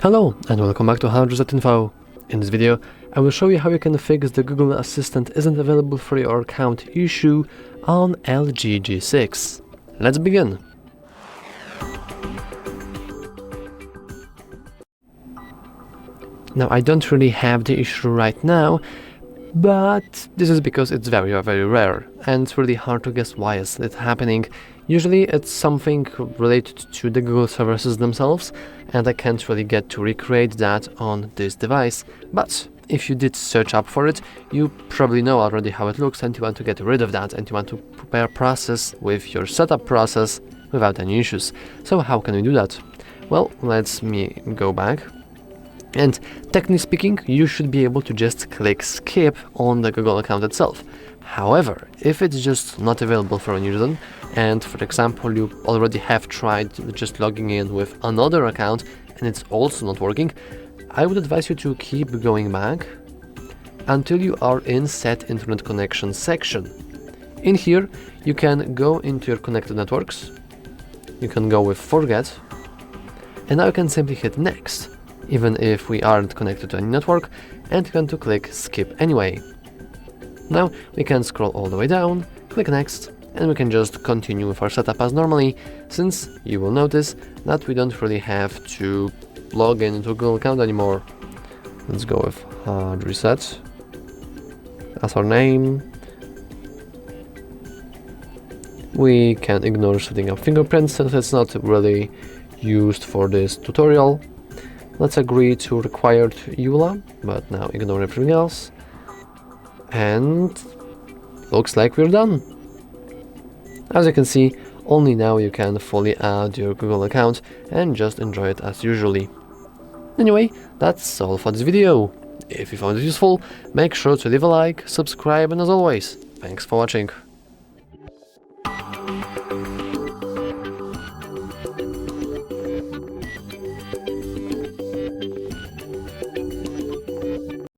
Hello and welcome back to HardReset.Info. In this video, I will show you how you can fix the Google Assistant isn't available for your account issue on LG G6. Let's begin. Now, I don't really have the issue right now, but this is because it's very rare and it's really hard to guess why is it happening. Usually it's something related to the Google services themselves, and I can't really get to recreate that on this device. But if you did search up for it, you probably know already how it looks and you want to get rid of that and you want to prepare a process with your setup process without any issues. So how can we do that? Well, let me go back. And technically speaking, you should be able to just click skip on the Google account itself. However, if it's just not available for any reason, and for example you already have tried just logging in with another account and it's also not working, I would advise you to keep going back until you are in Set Internet Connection section. In here, you can go into your connected networks, you can go with Forget, and now you can simply hit Next, even if we aren't connected to any network, and you can to click Skip anyway. Now we can scroll all the way down, click Next, and we can just continue with our setup as normally, since you will notice that we don't really have to log in into a Google account anymore. Let's go with HardReset as our name. We can ignore setting up fingerprints since it's not really used for this tutorial. Let's agree to required EULA, but now ignore everything else. And looks like we're done. As you can see, only now you can fully add your Google account and just enjoy it as usually. Anyway, that's all for this video. If you found it useful, make sure to leave a like, subscribe, and as always, thanks for watching.